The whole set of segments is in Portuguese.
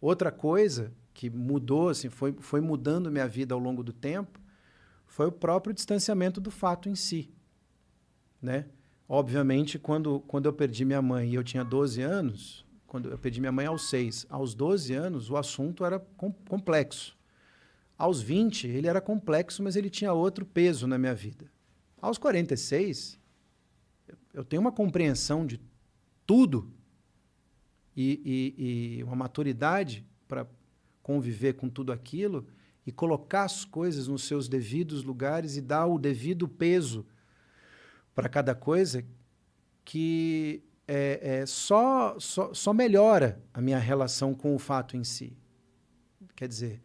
Outra coisa que mudou, assim, foi mudando minha vida ao longo do tempo, foi o próprio distanciamento do fato em si, né? Obviamente, quando eu perdi minha mãe e eu tinha 12 anos, quando eu perdi minha mãe aos 6, aos 12 anos, o assunto era complexo. Aos 20, ele era complexo, mas ele tinha outro peso na minha vida. Aos 46, eu tenho uma compreensão de tudo e uma maturidade para conviver com tudo aquilo e colocar as coisas nos seus devidos lugares e dar o devido peso para cada coisa, que só melhora a minha relação com o fato em si. Quer dizer,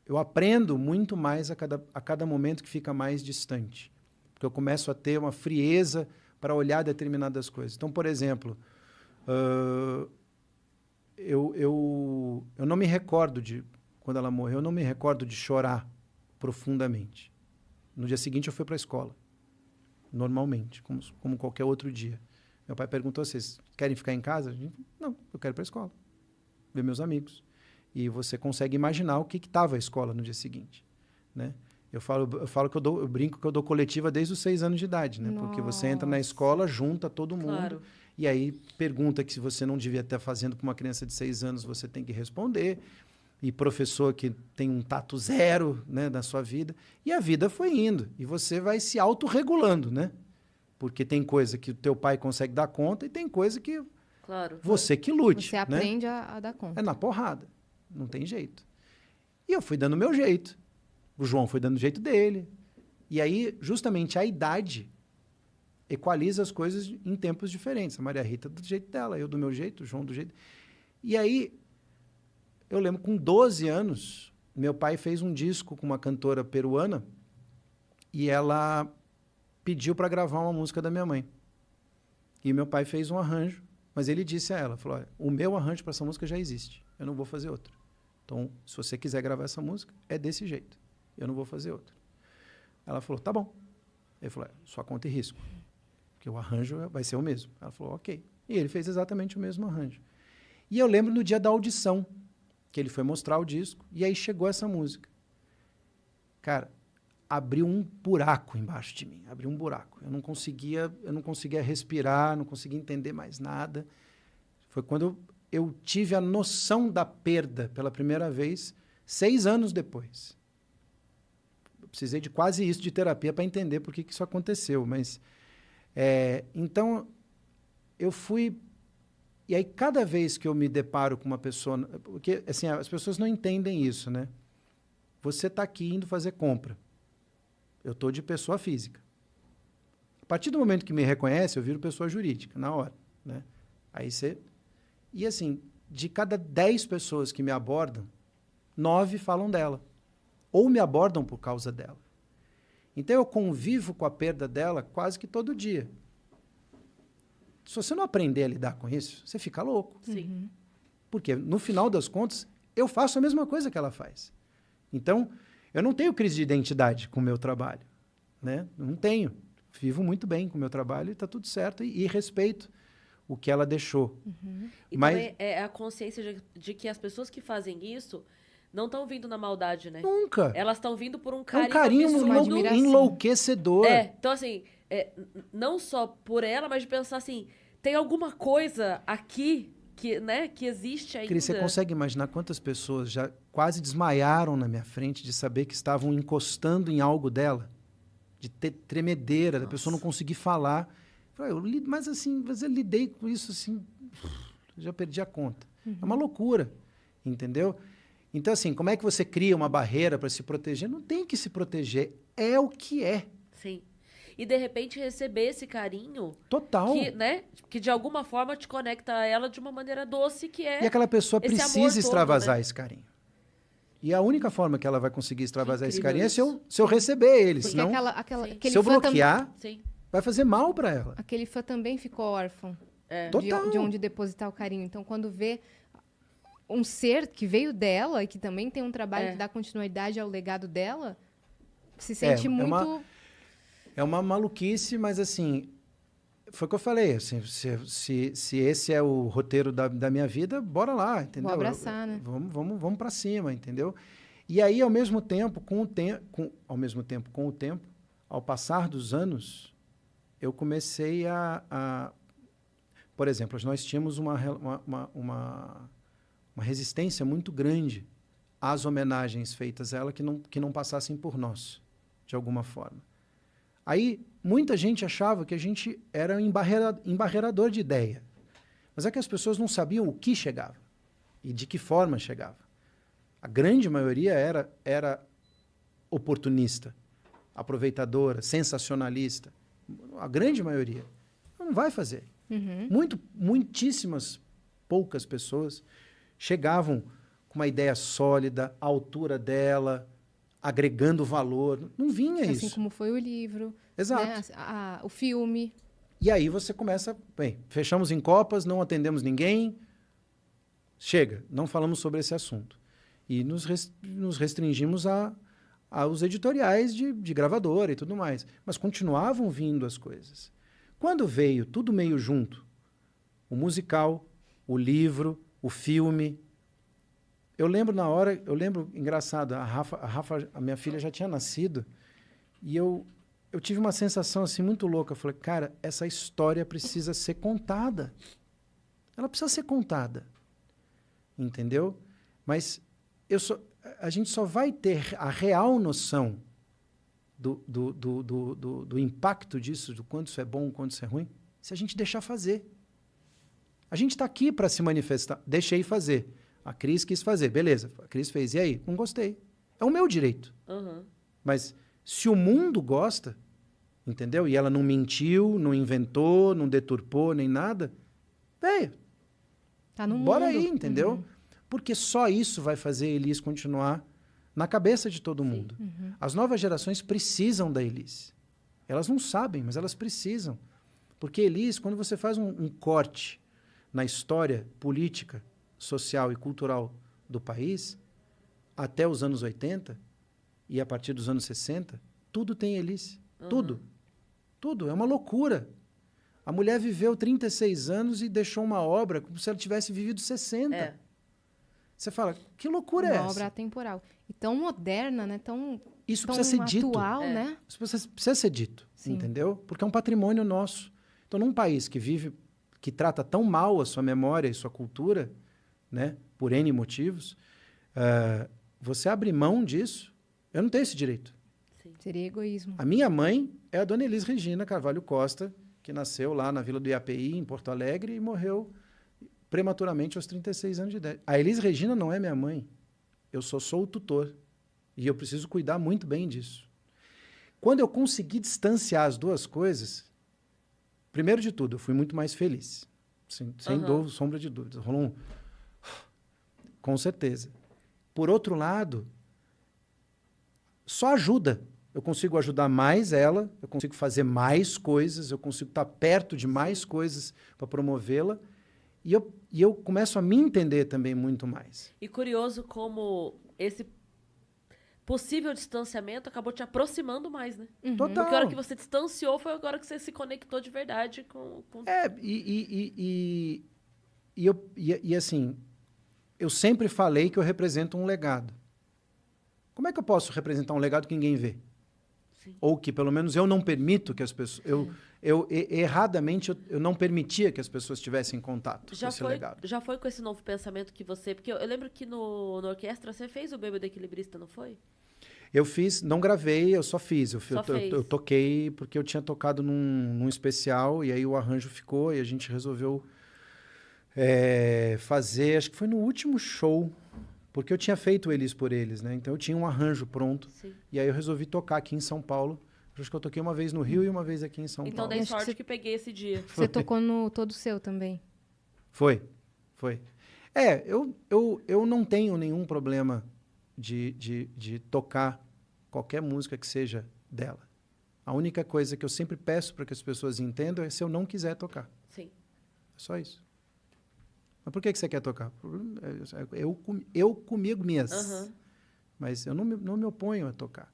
eu aprendo muito mais a cada momento que fica mais distante, porque eu começo a ter uma frieza para olhar determinadas coisas. Então, por exemplo, eu não me recordo quando ela morreu, eu não me recordo de chorar profundamente. No dia seguinte, eu fui para a escola, normalmente, como qualquer outro dia. Meu pai perguntou: vocês querem ficar em casa? Não, eu quero ir para a escola, ver meus amigos. E você consegue imaginar o que estava a escola no dia seguinte, né? Eu falo que eu brinco que eu dou coletiva desde os 6 anos de idade, né? Porque você entra na escola, junta todo mundo, claro. E aí pergunta que se você não devia estar fazendo para uma criança de 6 anos, você tem que responder. E professor que tem um tato zero, né, na sua vida. E a vida foi indo. E você vai se autorregulando, né? Porque tem coisa que o teu pai consegue dar conta e tem coisa que você que lute. Você aprende a dar conta. É na porrada. Não tem jeito. E eu fui dando o meu jeito. O João foi dando o jeito dele. E aí, justamente, a idade equaliza as coisas em tempos diferentes. A Maria Rita do jeito dela, eu do meu jeito, o João do jeito... E aí, eu lembro, com 12 anos, meu pai fez um disco com uma cantora peruana e ela pediu para gravar uma música da minha mãe. E meu pai fez um arranjo, mas ele disse a ela, falou: olha, o meu arranjo para essa música já existe, eu não vou fazer outro. Então, se você quiser gravar essa música, é desse jeito, eu não vou fazer outro. Ela falou: tá bom. Ele falou: sua conta e risco, porque o arranjo vai ser o mesmo. Ela falou: ok. E ele fez exatamente o mesmo arranjo. E eu lembro no dia da audição, que ele foi mostrar o disco, e aí chegou essa música. Cara, abriu um buraco embaixo de mim, abriu um buraco. Eu não conseguia respirar, não conseguia entender mais nada. Foi quando eu tive a noção da perda pela primeira vez, 6 anos depois. Eu precisei de quase isso de terapia para entender por que isso aconteceu. Mas, então, eu fui... E aí, cada vez que eu me deparo com uma pessoa... Porque, assim, as pessoas não entendem isso, né? Você está aqui indo fazer compra. Eu estou de pessoa física. A partir do momento que me reconhece, eu viro pessoa jurídica, na hora, né? Aí você... E, assim, de cada 10 pessoas que me abordam, 9 falam dela. Ou me abordam por causa dela. Então, eu convivo com a perda dela quase que todo dia. Se você não aprender a lidar com isso, você fica louco. Sim. Porque, no final das contas, eu faço a mesma coisa que ela faz. Então, eu não tenho crise de identidade com o meu trabalho, né? Não tenho. Vivo muito bem com o meu trabalho e está tudo certo. E respeito o que ela deixou. E Mas também é a consciência de que as pessoas que fazem isso não estão vindo na maldade, né? nunca. Elas estão vindo por um É um carinho carinho absurdo. enlouquecedor. Então, assim, não só por ela, mas de pensar assim, tem alguma coisa aqui que, né, que existe ainda. Cris, você consegue imaginar quantas pessoas já quase desmaiaram na minha frente de saber que estavam encostando em algo dela? De ter tremedeira, da pessoa não conseguir falar. Mas eu lidei com isso assim, já perdi a conta. É uma loucura, entendeu? Então, assim, como é que você cria uma barreira para se proteger? Não tem que se proteger, é o que é. Sim. E, de repente, receber esse carinho... Total. Que, de alguma forma, te conecta a ela de uma maneira doce, que é... E aquela pessoa esse precisa amor todo, extravasar né? esse carinho. E a única forma que ela vai conseguir extravasar esse carinho é se eu receber ele. Porque Senão, aquele se eu fã bloquear, Sim. vai fazer mal para ela. Aquele fã também ficou órfão Total. de onde depositar o carinho. Então, quando vê um ser que veio dela e que também tem um trabalho que dá continuidade ao legado dela, se sente muito... É uma maluquice, mas assim, foi o que eu falei, assim, se esse é o roteiro da minha vida, bora lá, entendeu? Vou abraçar, né? Vamos para cima, entendeu? E aí, ao mesmo tempo, com o tempo, ao passar dos anos, eu comecei por exemplo, nós tínhamos uma resistência muito grande às homenagens feitas a ela que não passassem por nós, de alguma forma. Aí, muita gente achava que a gente era um embarreador de ideia. Mas é que as pessoas não sabiam o que chegava e de que forma chegava. A grande maioria era oportunista, aproveitadora, sensacionalista. A grande maioria não vai fazer. Muitíssimas poucas pessoas chegavam com uma ideia sólida, à altura dela, agregando valor. Não vinha isso. Assim como foi o livro. Exato. Né? O filme. E aí você começa... Bem, fechamos em copas, não atendemos ninguém. Chega, não falamos sobre esse assunto. E nos restringimos aos editoriais de gravadora e tudo mais. Mas continuavam vindo as coisas. Quando veio tudo meio junto, o musical, o livro, o filme... Eu lembro engraçado, a Rafa, a minha filha já tinha nascido, e eu tive uma sensação assim muito louca. Eu falei, cara, essa história precisa ser contada. Ela precisa ser contada. Entendeu? Mas a gente só vai ter a real noção do impacto disso, do quanto isso é bom, quanto isso é ruim, se a gente deixar fazer. A gente está aqui para se manifestar. Deixei fazer. A Cris quis fazer. Beleza, a Cris fez. E aí? Não gostei. É o meu direito. Mas se o mundo gosta, entendeu? E ela não mentiu, não inventou, não deturpou, nem nada, velho, tá no bora mundo. aí, entendeu? Porque só isso vai fazer a Elis continuar na cabeça de todo mundo. As novas gerações precisam da Elis. Elas não sabem, mas elas precisam. Porque Elis, quando você faz um corte na história política, social e cultural do país, até os anos 80, e a partir dos anos 60, tudo tem Elis. Tudo. Tudo. É uma loucura. A mulher viveu 36 anos e deixou uma obra como se ela tivesse vivido 60. Você fala, que loucura é essa? Uma obra atemporal. E tão moderna, né? Isso tão precisa ser dito. Atual, né? Isso precisa ser dito, entendeu? Porque é um patrimônio nosso. Então, num país que trata tão mal a sua memória e sua cultura, né, por N motivos, você abre mão disso, eu não tenho esse direito. Seria egoísmo. A minha mãe é a dona Elis Regina Carvalho Costa, que nasceu lá na Vila do IAPI, em Porto Alegre, e morreu prematuramente aos 36 anos de idade. A Elis Regina não é minha mãe. Eu sou o tutor. E eu preciso cuidar muito bem disso. Quando eu consegui distanciar as duas coisas, primeiro de tudo, eu fui muito mais feliz. Sem sombra de dúvidas. Rolou um... Com certeza. Por outro lado, só ajuda. Eu consigo ajudar mais ela, eu consigo fazer mais coisas, eu consigo estar perto de mais coisas para promovê-la, e eu começo a me entender também muito mais. E curioso como esse possível distanciamento acabou te aproximando mais, né? Total. Porque a hora que você distanciou foi agora que você se conectou de verdade com... E assim, eu sempre falei que eu represento um legado. Como é que eu posso representar um legado que ninguém vê? Sim. Ou que, pelo menos, eu não permito que as pessoas... Erradamente, eu não permitia que as pessoas tivessem contato com esse legado. Já foi com esse novo pensamento que você... Porque eu lembro que no orquestra você fez o Bêbado Equilibrista, não foi? Eu fiz, não gravei, eu só fiz. Fez. Eu toquei porque eu tinha tocado num especial, e aí o arranjo ficou, e a gente resolveu fazer... Acho que foi no último show... Porque eu tinha feito Elis por Eles, né? Então eu tinha um arranjo pronto. Sim. E aí eu resolvi tocar aqui em São Paulo. Acho que eu toquei uma vez no Rio e uma vez aqui em São Então Paulo. dei sorte que peguei esse dia. Você tocou no Todo Seu também. Foi. Eu não tenho nenhum problema de tocar qualquer música que seja dela. A única coisa que eu sempre peço para que as pessoas entendam é se eu não quiser tocar. Sim. É só isso. Mas por que você quer tocar? Eu comigo mesmo. Mas eu não me oponho a tocar.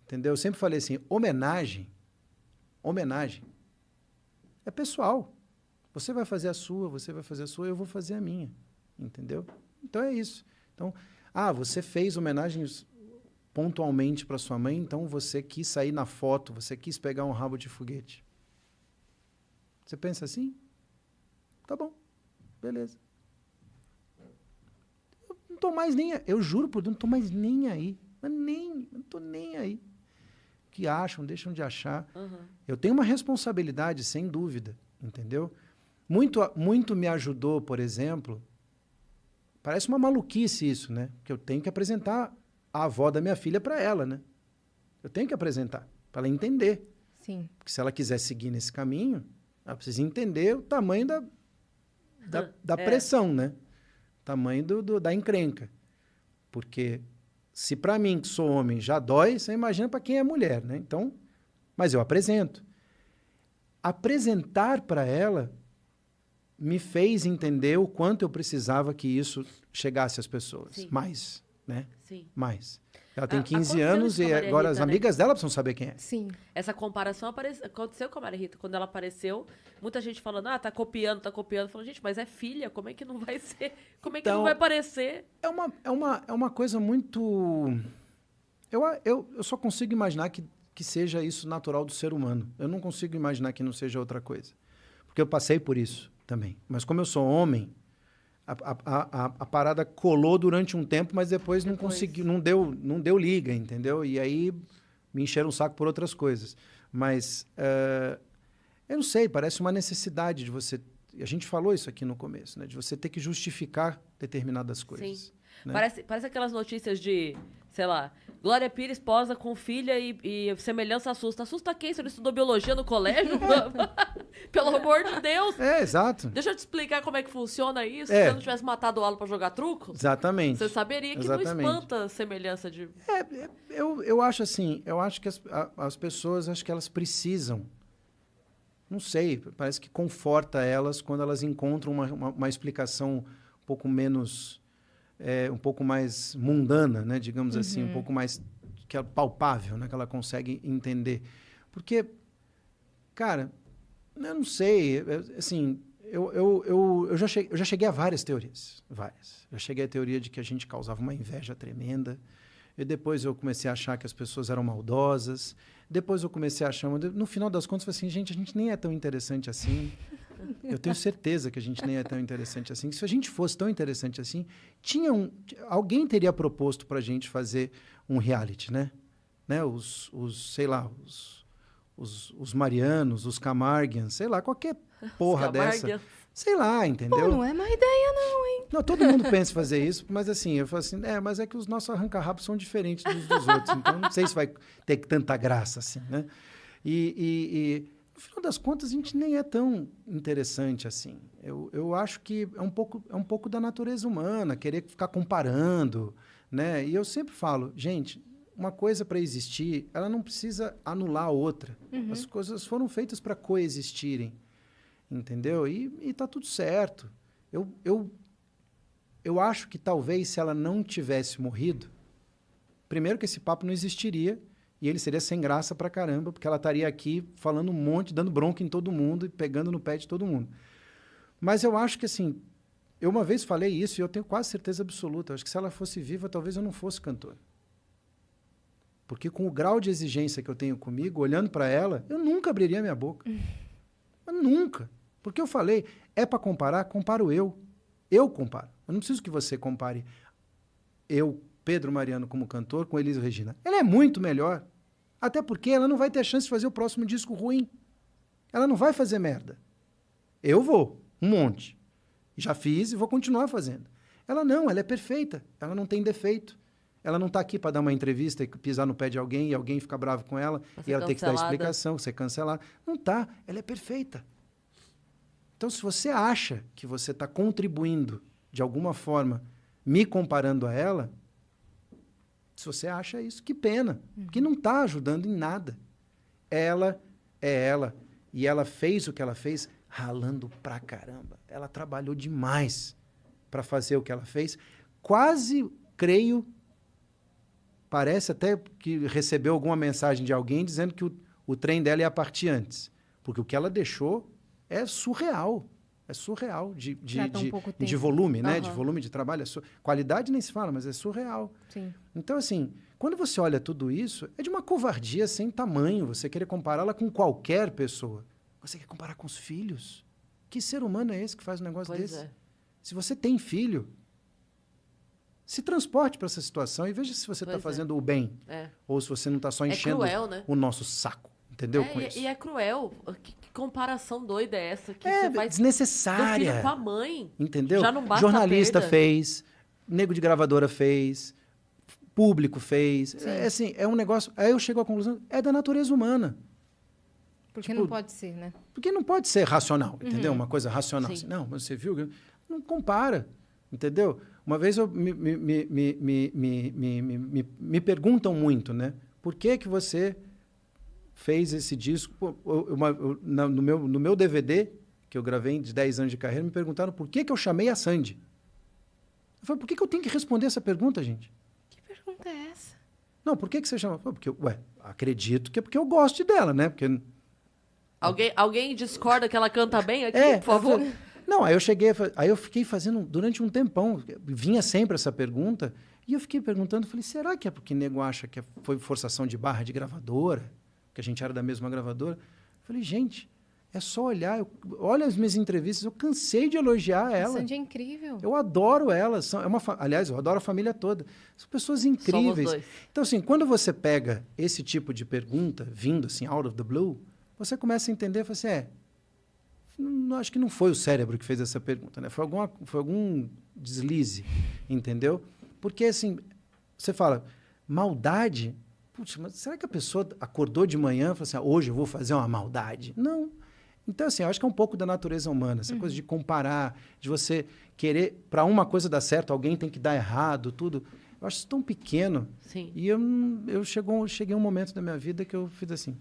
Entendeu? Eu sempre falei assim, homenagem É pessoal. Você vai fazer a sua, você vai fazer a sua, eu vou fazer a minha. Entendeu? Então é isso. Então, você fez homenagens pontualmente para sua mãe, então você quis sair na foto, você quis pegar um rabo de foguete. Você pensa assim? Tá bom. Beleza. Eu não tô mais nem aí. Eu juro por Deus, não tô mais nem aí. Não tô nem aí. O que acham, deixam de achar. Uhum. Eu tenho uma responsabilidade, sem dúvida, entendeu? Muito me ajudou, por exemplo, parece uma maluquice isso, né? Que eu tenho que apresentar a avó da minha filha para ela, né? Eu tenho que apresentar, para ela entender. Sim. Porque se ela quiser seguir nesse caminho, ela precisa entender o tamanho da pressão, né? O tamanho da encrenca. Porque se para mim, que sou homem, já dói, você imagina para quem é mulher, né? Então, mas eu apresento. Apresentar para ela me fez entender o quanto eu precisava que isso chegasse às pessoas. Sim. Mais, né? Sim. Mais. Ela tem 15 aconteceu anos isso com e a Maria agora Rita, as né? amigas dela precisam saber quem é. Sim. Essa comparação aconteceu com a Maria Rita. Quando ela apareceu, muita gente falando, tá copiando, tá copiando. Falando, gente, mas é filha, como é que não vai ser? Como é que Então, não vai parecer? É uma coisa muito... Eu só consigo imaginar que seja isso natural do ser humano. Eu não consigo imaginar que não seja outra coisa. Porque eu passei por isso também. Mas como eu sou homem, a parada colou durante um tempo, mas depois não conseguiu, não deu liga, entendeu? E aí me encheram o saco por outras coisas. Mas eu não sei, parece uma necessidade de você... A gente falou isso aqui no começo, né? De você ter que justificar determinadas coisas. Sim. Né? Parece aquelas notícias de, sei lá, Glória Pires posa com filha e semelhança assusta. Assusta quem? Você não estudou biologia no colégio? Pelo amor de Deus! Exato. Deixa eu te explicar como é que funciona isso. É. Se você não tivesse matado o Alan pra jogar truco, Exatamente. você saberia que não Exatamente. espanta a semelhança de... Eu acho assim, eu acho que as pessoas, acho que elas precisam, não sei, parece que conforta elas quando elas encontram uma explicação um pouco menos, um pouco mais mundana, né, digamos assim, um pouco mais que é palpável, né, que ela consegue entender. Porque, cara, eu não sei, assim, eu já cheguei a várias teorias, várias. Já cheguei à teoria de que a gente causava uma inveja tremenda. E depois eu comecei a achar que as pessoas eram maldosas. Depois eu comecei a achar... No final das contas, eu falei assim, gente, a gente nem é tão interessante assim. Eu tenho certeza que a gente nem é tão interessante assim. Se a gente fosse tão interessante assim, alguém teria proposto para a gente fazer um reality, né? Sei lá, os Marianos, os Camarguians, sei lá, qualquer porra dessa. Sei lá, entendeu? Pô, não é má ideia não, hein? Não, todo mundo pensa em fazer isso, mas assim, eu falo assim, mas é que os nossos arranca-rabos são diferentes dos outros, então não sei se vai ter tanta graça assim, né? E no final das contas, a gente nem é tão interessante assim. Eu acho que é um pouco da natureza humana, querer ficar comparando, né? E eu sempre falo, gente, uma coisa para existir, ela não precisa anular a outra. Uhum. As coisas foram feitas para coexistirem, entendeu? E tá tudo certo. Eu acho que talvez se ela não tivesse morrido, primeiro que esse papo não existiria e ele seria sem graça pra caramba, porque ela estaria aqui falando um monte, dando bronca em todo mundo e pegando no pé de todo mundo. Mas eu acho que, assim, eu uma vez falei isso e eu tenho quase certeza absoluta. Eu acho que se ela fosse viva, talvez eu não fosse cantor. Porque com o grau de exigência que eu tenho comigo, olhando para ela, eu nunca abriria minha boca. Eu nunca. Porque eu falei, para comparar, comparo eu. Eu comparo. Eu não preciso que você compare eu, Pedro Mariano, como cantor, com Elis Regina. Ela é muito melhor. Até porque ela não vai ter a chance de fazer o próximo disco ruim. Ela não vai fazer merda. Eu vou, um monte. Já fiz e vou continuar fazendo. Ela não, ela é perfeita. Ela não tem defeito. Ela não está aqui para dar uma entrevista e pisar no pé de alguém e alguém ficar bravo com ela e ela tem que dar explicação, ser cancelada. Não está. Ela é perfeita. Então, se você acha que você está contribuindo de alguma forma, me comparando a ela, se você acha isso, que pena. Porque não está ajudando em nada. Ela é ela. E ela fez o que ela fez ralando pra caramba. Ela trabalhou demais para fazer o que ela fez. Quase, creio, parece até que recebeu alguma mensagem de alguém dizendo que o trem dela ia partir antes. Porque o que ela deixou é surreal. É surreal Pra tão pouco de tempo. volume, né? Aham. De volume de trabalho. Qualidade nem se fala, mas é surreal. Sim. Então, assim, quando você olha tudo isso, é de uma covardia sem tamanho você querer compará-la com qualquer pessoa. Você quer comparar com os filhos? Que ser humano é esse que faz um negócio Pois desse? é. Se você tem filho, se transporte para essa situação e veja se você está Pois é. fazendo o bem. É. Ou se você não está só É enchendo cruel, né? o nosso saco. Entendeu? Com É, isso. e é cruel. Que comparação doida é essa? Que É você faz do filho desnecessária. com a mãe. Entendeu? Já não basta Jornalista a perda. fez, nego de gravadora fez, público fez. É assim, é um negócio. Aí eu chego à conclusão, é da natureza humana. Porque Tipo, não pode ser, né? Porque não pode ser racional, entendeu? Uma coisa racional. Sim. Assim, não, mas você viu? Não compara, entendeu? Uma vez me perguntam muito, né? Por que você fez esse disco? Pô, no meu DVD, que eu gravei de 10 anos de carreira, me perguntaram por que eu chamei a Sandy. Eu falei, por que eu tenho que responder essa pergunta, gente? Que pergunta é essa? Não, por que você chama? Porque, acredito que é porque eu gosto dela, né? Porque Alguém discorda que ela canta bem aqui, É, por favor? Não, aí eu fiquei fazendo durante um tempão, vinha sempre essa pergunta, e eu fiquei perguntando, falei, será que é porque nego acha que foi forçação de barra de gravadora, que a gente era da mesma gravadora? Falei, gente, é só olhar, olha as minhas entrevistas, eu cansei de elogiar A ela. Sandy é incrível. Eu adoro ela, aliás, eu adoro a família toda. São pessoas incríveis. dois. Então, assim, quando você pega esse tipo de pergunta, vindo assim, out of the blue, você começa a entender, fala assim, acho que não foi o cérebro que fez essa pergunta, né? Foi algum deslize, entendeu? Porque, assim, você fala, maldade? Putz, mas será que a pessoa acordou de manhã e falou assim, hoje eu vou fazer uma maldade? Não. Então, assim, eu acho que é um pouco da natureza humana, essa coisa de comparar, de você querer, para uma coisa dar certo, alguém tem que dar errado, tudo. Eu acho isso tão pequeno. Sim. E cheguei a um momento da minha vida que eu fiz assim,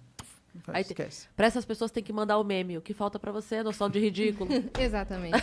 Aí esquece. Pra essas pessoas tem que mandar o meme. O que falta pra você é noção de ridículo. Exatamente.